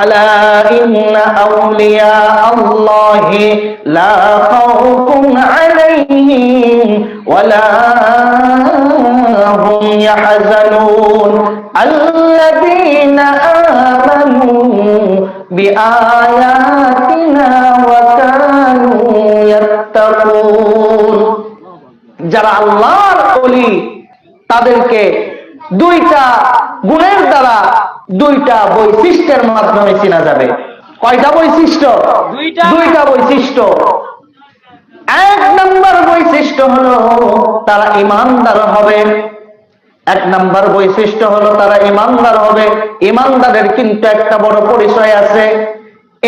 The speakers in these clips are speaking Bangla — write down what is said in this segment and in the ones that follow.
আলা ইন্না আউলিয়া আল্লাহি লা খাউফুন আলাইহিম ওয়ালা হুম ইয়াহজানুন আল্লাযীনা আমানু বিআয়াতিনা ওয়া কানু ইয়াত্তাকুন। যারা আল্লাহর ওলি তাদেরকে দুইটা গুণের দ্বারা, দুইটা বৈশিষ্ট্যের মাধ্যমে চেনা যাবে। কয়টা বৈশিষ্ট্য? দুইটা বৈশিষ্ট্য। এক নম্বর বৈশিষ্ট্য হলো তারা ঈমানদার হবে। এক নম্বর বৈশিষ্ট্য হলো তারা ঈমানদার হবে। ঈমানদারের কিন্তু একটা বড় পরিচয় আছে।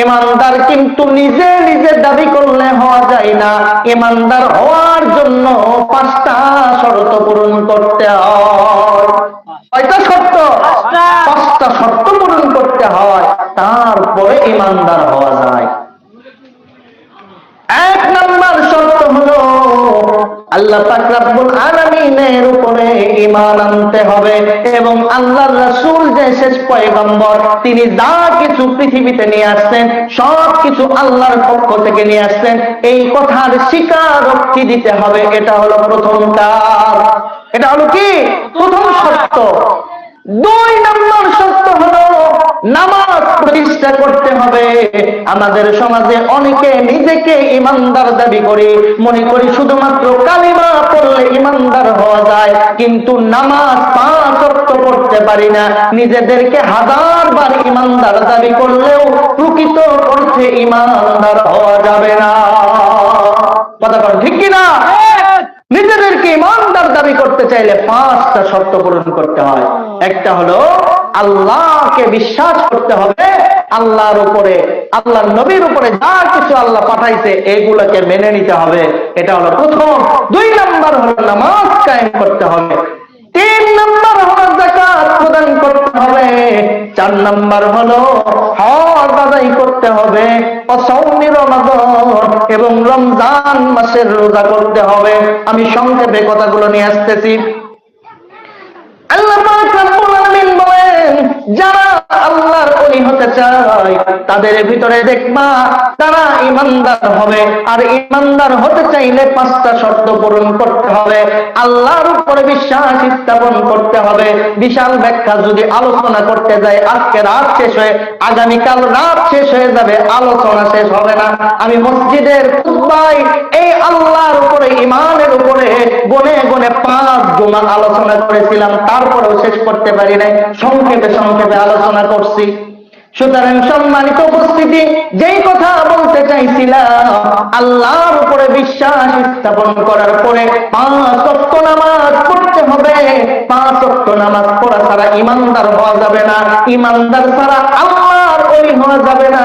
ঈমানদার কিন্তু নিজে নিজে দাবি করলে হওয়া যায় না। ঈমানদার হওয়ার জন্য 5টা শর্ত পূরণ করতে হয়। কয়টা শর্ত? 5টা শর্ত পূরণ করতে হয়, তারপরে ঈমানদার হওয়া যায়। এক নম্বর শর্ত হলো আল্লাহ পাক রব্বুল আলামিনের উপরে ঈমান আনতে হবে এবং আল্লাহর রাসূল যে শেষ পয়গম্বর, তিনি যা কিছু পৃথিবীতে নিয়ে আসছেন সব কিছু আল্লাহর পক্ষ থেকে নিয়ে আসছেন, এই কথার স্বীকারোক্তি দিতে হবে। এটা হলো প্রথম কাজ। এটা হলো কি? প্রথম শর্ত। 2 নম্বর শর্ত হলো নামাজ প্রতিষ্ঠা করতে হবে। আমাদের সমাজে অনেকে নিজেকে ঈমানদার দাবি করি, মনে করি শুধুমাত্র কালিমা পড়লে ঈমানদার হওয়া যায়, কিন্তু নামাজ 5 ওয়াক্ত পড়তে পারি না। নিজেদেরকে 1000 বার ঈমানদার দাবি করলেও প্রকৃত অর্থে ঈমানদার হওয়া যাবে না। কথা বলেন ঠিক কিনা? নিজেদেরকে ঈমানদার দাবি করতে চাইলে 5টা শর্ত পূরণ করতে হয়। একটা হলো আল্লাহকে বিশ্বাস করতে হবে, আল্লাহর উপরে, আল্লাহর নবীর উপরে যা কিছু আল্লাহ পাঠাইছে এগুলোকে মেনে নিতে হবে। এটা হলো প্রথম। 2 নম্বর হলো নামাজ কায়েম করতে হবে। 3 নম্বর হলো যাকাত প্রদান করতে হবে। 4 নম্বর হলো হজ আদায় করতে হবে। সাওমি রমাদান এবং রমজান মাসের রোজা করতে হবে। আমি সংক্ষেপে কথাগুলো নিয়ে আসতেছি। আল্লাহ পাক রব্বুল আলামিন বলেন, যারা আল্লাহর ওলি হতে চায় তাদের ভিতরে দেখবা তারা ঈমানদার হবে। আর ঈমানদার হতে চাইলে 5টা শর্ত পূরণ করতে হবে। আল্লাহর উপরে বিশ্বাস স্থাপন করতে হবে। বিশাল ব্যাখ্যা যদি আলোচনা করতে যায় আজকে রাত শেষ হয়ে আগামীকাল রাত শেষ হয়ে যাবে, আলোচনা শেষ হবে না। আমি মসজিদের খুতবায় এই আল্লাহর উপরে, ঈমানের উপরে গনে গনে 5 জুমা আলোচনা করেছিলাম, তারপরেও শেষ করতে পারি নাই। সংক্ষেপে সংক্ষেপে আলোচনা করছি। সুতরাং সম্মানিত উপস্থিতি, যেই কথা বলতে চাইছিলাম, আল্লাহর উপরে বিশ্বাস স্থাপন করার পরে 5 ওয়াক্ত নামাজ পড়তে হবে। 5 ওয়াক্ত নামাজ পড়া ছাড়া ঈমানদার হওয়া যাবে না। ঈমানদার ছাড়া আল্লাহর ওলি হওয়া যাবে না।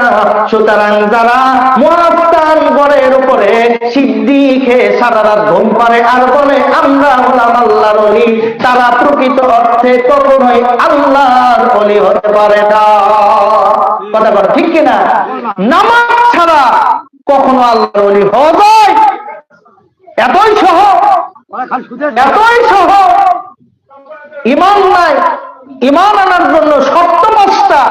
সুতরাং যারা মুআত্তাল গড়ের উপরে সিদ্ধি খেয়ে সারা রাত ঘুম পারে আর বলে আমরা হলাম আল্লাহর ওলি, তারা প্রকৃত অর্থে কখনোই আল্লাহর ওলি হতে পারে না। কথা বল ঠিক কিনা? নামাজ ছাড়া কখনো আল্লাহর ওলি হওয়া যায়? এতই সহজ, এতই সহজ। ঈমান নাই, ঈমান আনার জন্য শর্ত 5টা।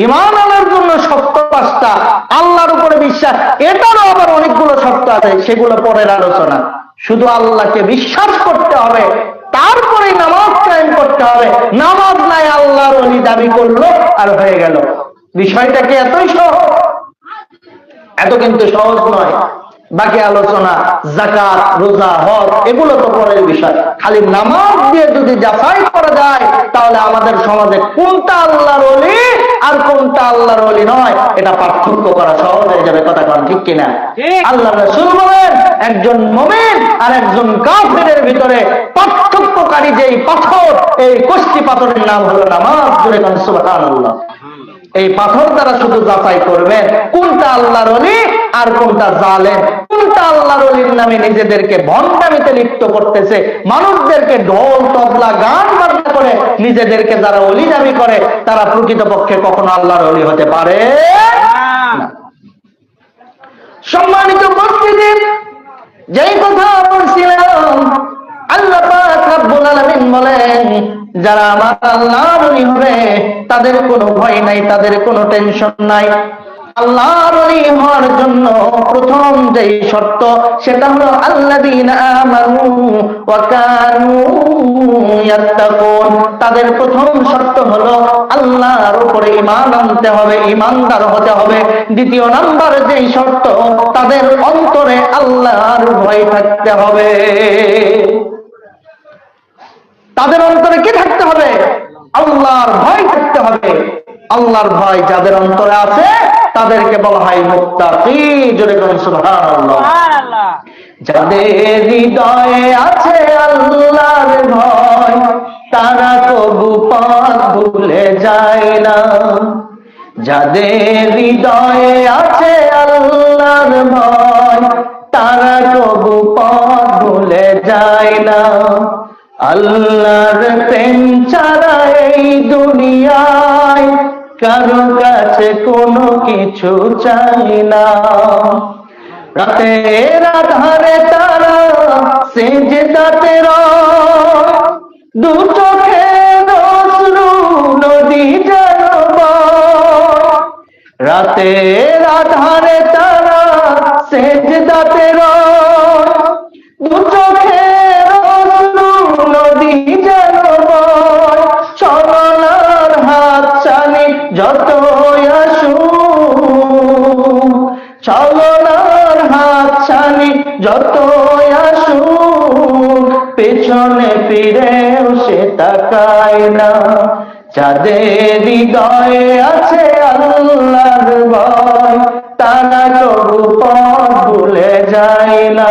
ঈমান আনার জন্য শর্ত 5টা। আল্লাহর উপরে বিশ্বাস, এটারও আবার অনেকগুলো শর্ত আছে, সেগুলো পরের আলোচনা। শুধু আল্লাহকে বিশ্বাস করতে হবে, তারপরে নামাজ কায়েম করতে হবে। নামাজ নাই আল্লাহর ওলি দাবি করলো আর হয়ে গেল। বিষয়টা কি এতই সহজ? এত কিন্তু সহজ নয়। বাকি আলোচনা যাকাত, রোজা, হজ এগুলো তো পরের বিষয়। খালি নামাজ দিয়ে যদি যাচাই করা যায় তাহলে আমাদের সমাজে কোনটা আল্লাহর ওলি আর কোনটা আল্লাহর ওলি নয় এটা পার্থক্য করা সহজ হয়ে যাবে। কথা কোন ঠিক কিনা? আল্লাহর রাসূল বলেন, একজন মুমিন আর একজন কাফেরের ভিতরে পার্থক্যকারী যেই পাথর, এই কষ্টি পাথরের নাম হলো নামাজ। জোরে বলেন সুবহানাল্লাহ। এই পাথর দ্বারা শুধু যাচাই করবেন কোনটা আল্লাহর ওলি আর কোনটা জালেম, কোনটা আল্লাহর ওলির নামে নিজেদেরকে ভণ্ডামিতে লিপ্ত করতেছে, মানুষদেরকে ঢোল তবলা গান বাজনা করে নিজেদেরকে যারা ওলি দাবি করে তারা প্রকৃতপক্ষে কখনো আল্লাহর ওলি হতে পারে না। সম্মানিত উপস্থিতি, যেই কথা বলছিলাম, আল্লাহ পাক রব্বুল আলামিন বলেন যারা আমার আল্লাহর ওলি হবে তাদের কোনো ভয় নাই, তাদের কোনো টেনশন নাই। আল্লাহর ওলি হওয়ার জন্য প্রথম যেই শর্ত সেটা হলো আল্লাযীনা আমানু ওয়া কানু ইয়াত্তাকুন। তাদের প্রথম শর্ত হলো আল্লাহর উপরে ঈমান আনতে হবে, ঈমানদার হতে হবে। দ্বিতীয় নাম্বার যেই শর্ত, তাদের অন্তরে আল্লাহর ভয় থাকতে হবে। তাদের অন্তরে কি থাকতে হবে? আল্লাহর ভয় থাকতে হবে। আল্লাহর ভয় যাদের অন্তরে আছে তাদেরকে বলা হয় মুত্তাকি। জোরে বলুন সুবহানাল্লাহ। যাদের হৃদয়ে আছে আল্লাহর ভয় তারা কবু পথ ভুলে যায় না। যাদের হৃদয়ে আছে আল্লাহর ভয় তারা কবু পথ ভুলে যায় না। আল্লাহর প্রেম ছাড়া এই দুনিয়ায় কারো কাছে কোনো কিছু চাই না। রাতের আধারে তারা সেজদাতে রয়, দু চোখের অশ্রু নদী যেন বয়। রাতের আধারে তারা সেজদাতে রয়, দু চোখের অশ্রু নদী যেন বয়। ছলনার হাত ছানি যতই আসুক, ছলনার হাত ছানি যতই আসুক, পেছনে ফিরেও সে তাকায় না। যাদের হৃদয়ে আছে আল্লাহর ভয় তারা কবু পথ ভুলে যায় না।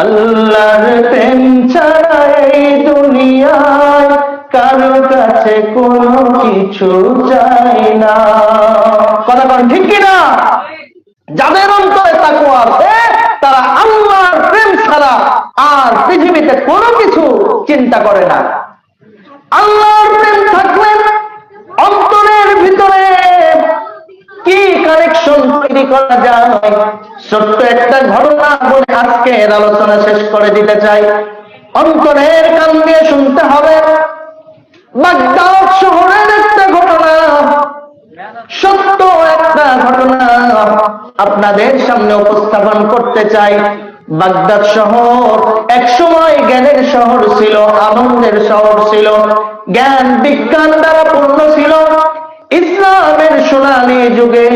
আল্লাহর প্রেম ছাড়া এই দুনিয়ায় কারো কাছে কোনো কিছু চাই না। কথা বলেন ঠিক কিনা? যাদের অন্তরে তাকওয়া আছে তারা আল্লাহর প্রেম ছাড়া আর পৃথিবীতে কোনো কিছু চিন্তা করে না। আল্লাহর প্রেম থাকলে অন্তরের ভিতরে কি কানেকশন তৈরি করা যায়, ছোট্ট একটা ঘটনা বলে আজকের আলোচনা শেষ করে দিতে চাই। অন্তরের কান দিয়ে শুনতে হবে। বাগদাদ শহরের একটা ঘটনা, সত্য একটা ঘটনা আপনাদের সামনে উপস্থাপন করতে চাই। বাগদাদ শহর এক সময় জ্ঞানের শহর ছিল, আনন্দের শহর ছিল, জ্ঞান বিজ্ঞান দ্বারা পূর্ণ ছিল। ইসলামের সোনালী যুগে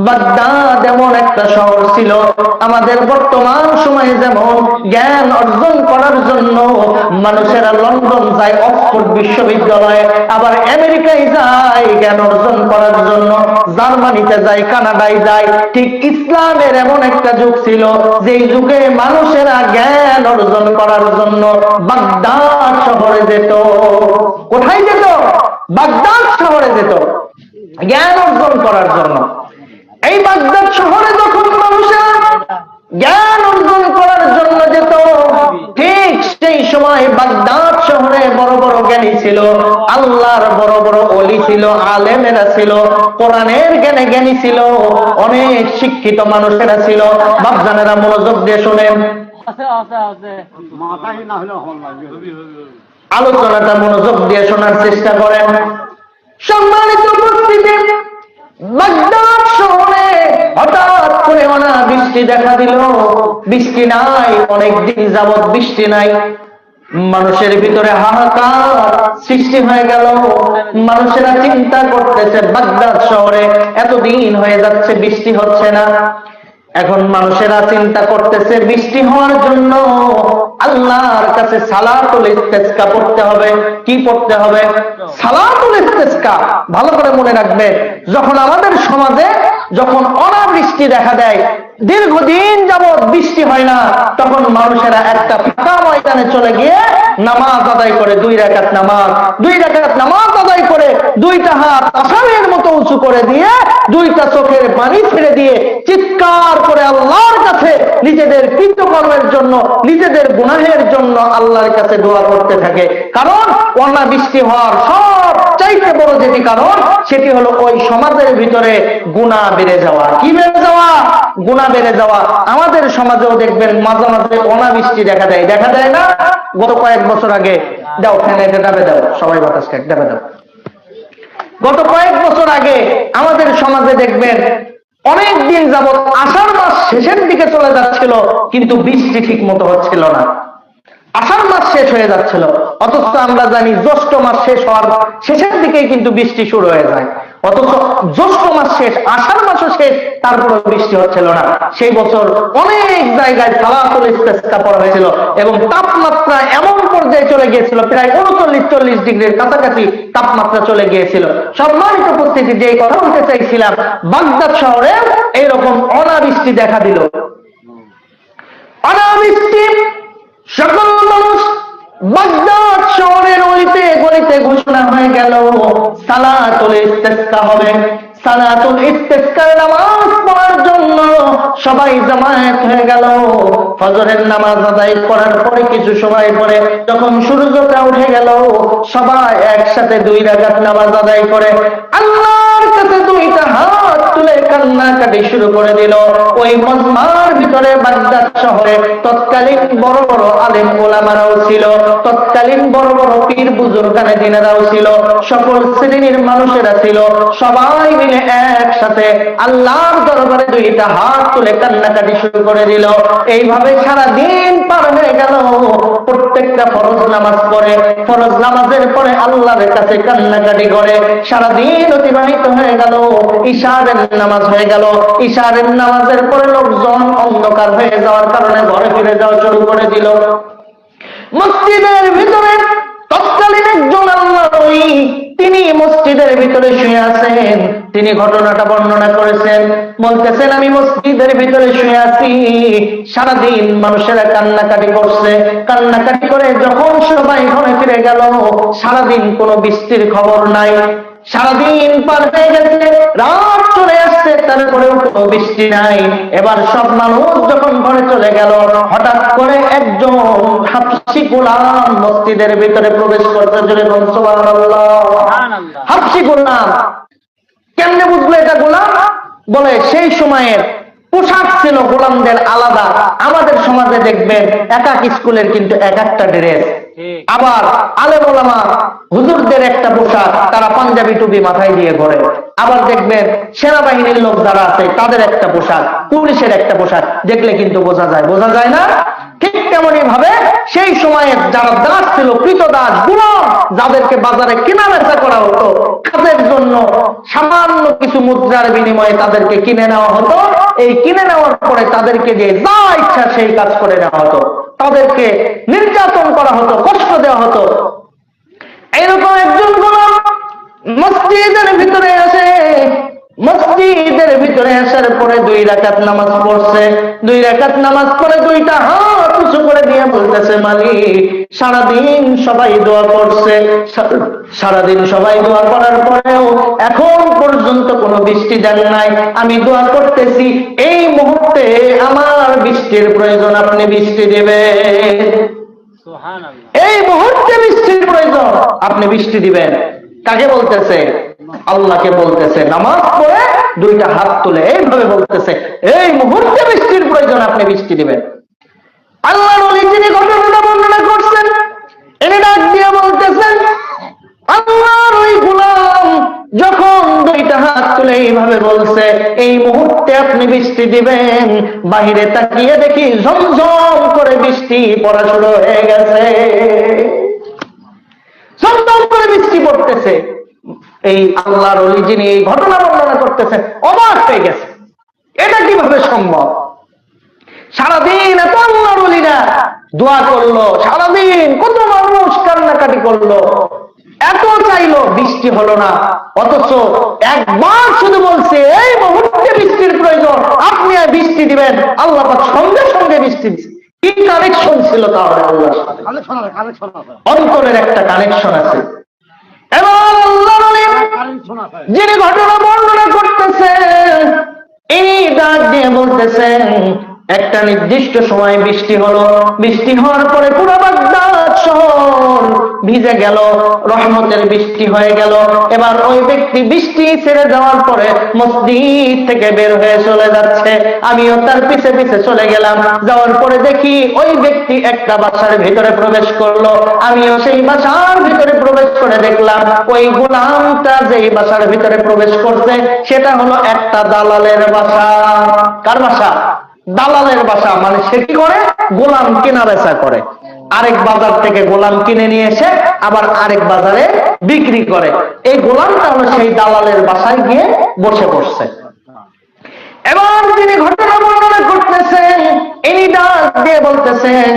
বাগদাদ এমন একটা শহর ছিল, আমাদের বর্তমান সময়ে যেমন জ্ঞান অর্জন করার জন্য মানুষেরা লন্ডন যায়, অক্সফোর্ড বিশ্ববিদ্যালয়ে, আবার আমেরিকায় যায় জ্ঞান অর্জন করার জন্য, জার্মানিতে যায়, কানাডায় যায়। ঠিক ইসলামের এমন একটা যুগ ছিল যে যুগে মানুষেরা জ্ঞান অর্জন করার জন্য বাগদাদ শহরে যেত। কোথায় যেত? বাগদাদ শহরে যেত জ্ঞান অর্জন করার জন্য। এই বাগদাদ শহরে যখন মানুষেরা জ্ঞান অর্জন করার জন্য যেত, ঠিক সেই সময় বাগদাদ শহরে বড় বড় জ্ঞানী ছিল, আল্লাহর বড় বড় ওলি ছিল, আলেমেরা ছিল, কোরআনের জ্ঞানে জ্ঞানী ছিল, অনেক শিক্ষিত মানুষেরা ছিল। বাপজানেরা মনোযোগ দিয়ে শোনেন, আলোচনাটা মনোযোগ দিয়ে শোনার চেষ্টা করেন। সম্মানিত উপস্থিতি, বাগদাদ শহরে হঠাৎ করে অনাবৃষ্টি দেখা দিল। বৃষ্টি নাই, অনেকদিন যাবৎ বৃষ্টি নাই। মানুষের ভিতরে হাহাকার সৃষ্টি হয়ে গেল। মানুষেরা চিন্তা করতেছে বাগদাদ শহরে এতদিন হয়ে যাচ্ছে বৃষ্টি হচ্ছে না। এখন মানুষেরা চিন্তা করতেছে বৃষ্টি হওয়ার জন্য আল্লাহর কাছে সালাতুল ইস্তেসকা পড়তে হবে। কি পড়তে হবে? সালাতুল ইস্তেসকা। ভালো করে মনে রাখবে, যখন আমাদের সমাজে যখন অনাবৃষ্টি দেখা দেয়, দীর্ঘদিন যাবৎ বৃষ্টি হয় না, তখন মানুষেরা একটা ফাঁকা ময়দানে চলে গিয়ে নামাজ আদায় করে, 2 রাকাত নামাজ। 2 রাকাত নামাজ আদায় করে 2টা হাত আসামের মতো উঁচু করে দিয়ে 2টা চোখের পানি ছেড়ে দিয়ে চিৎকার করে আল্লাহর কাছে আছে নিজেদের কৃতকর্মের জন্য, নিজেদের গুনাহের জন্য আল্লাহর কাছে দোয়া করতে থাকে। কারণ অনাবৃষ্টি হওয়ার সবচাইতে বড় যেটি কারণ, সেটি হলো ওই সমাজের ভিতরে গুনাহ বেড়ে যাওয়া। কি বেড়ে যাওয়া? গুনাহ বেড়ে যাওয়া। আমাদের সমাজেও দেখবেন মাঝে মাঝে অনাবৃষ্টি দেখা দেয়, দেখা দেয় না? গত কয়েক বছর আগে, দাও ফ্যানে ডাবে দাও, সবাই বাতাস খায়, ডাবে দাও। গত কয়েক বছর আগে আমাদের সমাজে দেখবেন অনেক দিন যাবৎ আষাঢ় মাস শেষের দিকে চলে যাচ্ছিল, কিন্তু বৃষ্টি ঠিক মতো হচ্ছিল না। আষাঢ় মাস শেষ হয়ে যাচ্ছিল, অথচ আমরা জানি জ্যৈষ্ঠ মাস শেষ হওয়ার শেষের দিকেই কিন্তু বৃষ্টি শুরু হয়ে যায়। অথচ জ্যৈষ্ঠ মাস শেষ, আষাঢ় মাসও শেষ, তারপরে বৃষ্টি হচ্ছিল না। সেই বছর অনেক জায়গায় সালাতুল ইস্তেসকা পড়া হয়েছিল এবং তাপমাত্রা এমন পর্যায়ে চলে গিয়েছিল, প্রায় 39-40 ডিগ্রির কাছাকাছি তাপমাত্রা চলে গিয়েছিল। সম্মানিত উপস্থিতি, যে কথা বলতে চাইছিলাম, বাগদাদ শহরে এইরকম অনাবৃষ্টি দেখা দিল। অনাবৃষ্টি সকল মানুষ বাগদাদ শহরের অলিতে গলিতে ঘোষণা হয়ে গেল সালাতুল ইস্তেসকা হবে। সালাতুল ইস্তেসকার নামাজ পড়ার জন্য সবাই জামায়াত হয়ে গেল। ফজরের নামাজ আদায় করার পরে কিছু সময় পরে যখন সূর্যটা উঠে গেল, সবাই একসাথে 2 রাকাত নামাজ আদায় করে আল্লাহর কাছে 2টা হাত তুলে কান্নাকাটি শুরু করে দিল। ওই মজমার ভিতরে বাগদাদ শহরে তৎকালীন বড় বড় আলেম ওলামারাও ছিল, তৎকালীন বড় বড় পীর বুজুর্গানে দিনেরাও ছিল, সকল শ্রেণীর মানুষেরা ছিল। সবাই মিলে একসাথে আল্লাহর দরবারে 2টা হাত তুলে কান্নাকাটি শুরু করে দিল। এইভাবে সারা দিন পার হয়ে গেল। প্রত্যেকটা ফরজ নামাজ পড়ে, ফরজ নামাজের পরে আল্লাহর কাছে কান্নাকাটি করে সারা দিন অতিবাহিত হয়ে গেল। ইশারের নামাজ হয়ে গেল। ইশারের নামাজের পরে লোকজন অন্ধকার হয়ে যাওয়ার কারণে ঘরে ফিরে যাওয়া শুরু করে দিল। মসজিদের ভিতরে তৎকালীন একজন আল্লাহর ওলি, তিনি মসজিদের ভিতরে শুয়ে আছেন। তিনি ঘটনাটা বর্ণনা করেছেন, বলতেছেন, আমি মসজিদের ভিতরে শুয়ে আছি, সারাদিন মানুষেরা কান্নাকাটি করছে। কান্নাকাটি করে যখন সবাই ঘরে ফিরে গেল, সারাদিন কোনো বৃষ্টির খবর নাই। সারাদিন পার হয়ে গেছে, রাত চলে আসছে, তারপরেও কোনো বৃষ্টি নাই। এবার সব মানুষ যখন ঘরে চলে গেল, হঠাৎ করে একজন হাবশী গোলাম মসজিদের ভিতরে প্রবেশ করতে চলে। সুবহানাল্লাহ। হাবশী গোলাম কেমনে বুঝলো এটা গোলাম? বলে সেই সময়ের পোশাক ছিল গোলামদের আলাদা। আমাদের সমাজে দেখবেন এক এক স্কুলের কিন্তু এক একটা ড্রেস, আবার আলেম ওলামা হুজুরদের একটা পোশাক, তারা পাঞ্জাবি টুপি মাথায় দিয়ে ঘোরে। আবার দেখবেন সেনাবাহিনীর লোক যারা আছে তাদের একটা পোশাক, পুলিশের একটা পোশাক, দেখলে কিন্তু বোঝা যায়, বোঝা যায় না? ঠিক তেমনই ভাবে সেই সময়ের যারা দাস ছিল, কৃতদাস গোলাম, যাদেরকে বাজারে কেনা বেচা করা হতো, কাজের জন্য সামান্য কিছু মুদ্রার বিনিময়ে তাদেরকে কিনে নেওয়া হতো। এই কিনে নেওয়ার পরে তাদেরকে যে যা ইচ্ছা সেই কাজ করে নেওয়া হতো, তাদেরকে নির্যাতন করা হতো, কষ্ট দেওয়া হতো। এইরকম একজন গোলাম মসজিদের ভিতরে আসে। মসজিদের ভিতরে আসার পরে 2 রাকাত নামাজ পড়ছে। 2 রাকাত নামাজ পড়ে 2টা হাত উঁচু করে দিয়ে বলতেছে, মালিক, সারাদিন সবাই দোয়া করছে, সারাদিন সবাই দোয়া করার পরেও এখন পর্যন্ত কোনো বৃষ্টি দেন নাই। আমি দোয়া করতেছি, এই মুহূর্তে আমার বৃষ্টির প্রয়োজন, আপনি বৃষ্টি দেবেন। এই মুহূর্তে বৃষ্টির প্রয়োজন, আপনি বৃষ্টি দিবেন। কাকে বলতেছে? আল্লাহকে বলতেছে। নামাজ পড়ে 2টা হাত তুলে এইভাবে বলতেছে, এই মুহূর্তে বৃষ্টির প্রয়োজন, আপনি বৃষ্টি দিবেন। আল্লাহর ওলি যিনি ঘটনাটা বর্ণনা করছেন, এনে ডাক দিয়ে বলতেছেন, আল্লাহর ওই গোলাম যখন 2টা হাত তুলে এইভাবে বলছে, এই মুহূর্তে আপনি বৃষ্টি দিবেন, বাহিরে তাকিয়ে দেখি ঝমঝম করে বৃষ্টি পড়া শুরু হয়ে গেছে। ঝমঝম করে বৃষ্টি পড়তেছে। এই আল্লাহর ওলি যিনি এই ঘটনা বর্ণনা করতেছেন অবাক হয়ে গেছে, এটা কিভাবে সম্ভব? সারাদিন এত আল্লাহর ওলিরা দোয়া করলো, সারাদিন কত মানুষ কান্নাকাটি করলো, এত চাইলো, বৃষ্টি হলো না। অথচ একবার শুধু বলছে, এই মুহূর্তে বৃষ্টির প্রয়োজন, আপনি আর বৃষ্টি দিবেন, আল্লাহ পাক সঙ্গে সঙ্গে বৃষ্টি দিচ্ছে। কি কানেকশন ছিল তাহলে আল্লাহর সাথে? অন্তরের একটা কানেকশন আছে। এবার আল্লাহর ওলি যিনি ঘটনা বর্ণনা করতেছেন, ইনি ডাক দিয়ে বলতেছেন, একটা নির্দিষ্ট সময় বৃষ্টি হলো, বৃষ্টি হওয়ার পরে পুরো বাগদাদ শহর ভিজে গেল, রহমতের বৃষ্টি হয়ে গেল। এবার ওই ব্যক্তি বৃষ্টি ছেড়ে যাওয়ার পরে মসজিদ থেকে বের হয়ে চলে যাচ্ছে, আমিও তার পিছে পিছে চলে গেলাম। যাওয়ার পরে দেখি ওই ব্যক্তি একটা বাসার ভিতরে প্রবেশ করলো, আমিও সেই বাসার ভিতরে প্রবেশ করে দেখলাম ওই গোলামটা যেই বাসার ভিতরে প্রবেশ করছে সেটা হলো একটা দালালের বাসা। কার বাসা? দালালের বাসা। মানে সে কি করে? গোলাম কেনা বেচা করে, আরেক বাজার থেকে গোলাম কিনে নিয়ে এসে আবার আরেক বাজারে বিক্রি করে। এই গোলামটা হলো সেই দালালের বাসায় গিয়ে বসে পড়ছে। এবার তিনি ঘটনা বর্ণনা করতেছেন, ইনি ডাক দিয়ে বলতেছেন,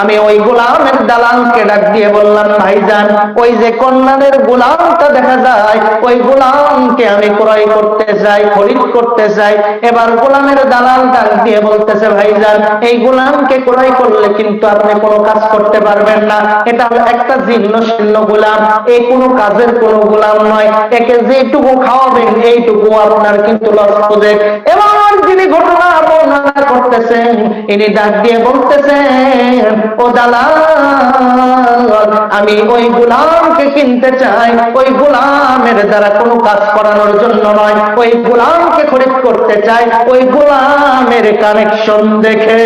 আমি ওই গোলামের দালালকে ডাক দিয়ে বললাম, ভাইজান ওই যে কন্যাদের গোলামটা দেখা যায় ওই গোলামকে আমি ক্রয় করতে চাই, খরিদ করতে চাই। এবার গোলামের দালাল ডাক দিয়ে বলতেছে, ভাইজান এই গোলামকে ক্রয় করলে কিন্তু আপনি কোনো কাজ করতে পারবেন না, এটা একটা জীর্ণ শীর্ণ গোলাম, এই কোনো কাজের কোনো গোলাম নয়, একে যেটুকু খাওয়াবেন এইটুকু আপনার কিন্তু লস হবে। এবার যিনি ঘটনা বর্ণনা করতেছেন ইনি ডাক দিয়ে বলতেছেন, ও দালাল আমি ওই গোলামকে কিনতে চাই, ওই গোলামের দ্বারা কোনো কাজ করানোর জন্য নয়, ওই গোলামকে খরিদ করতে চাই ওই গোলামের কানেকশন দেখে।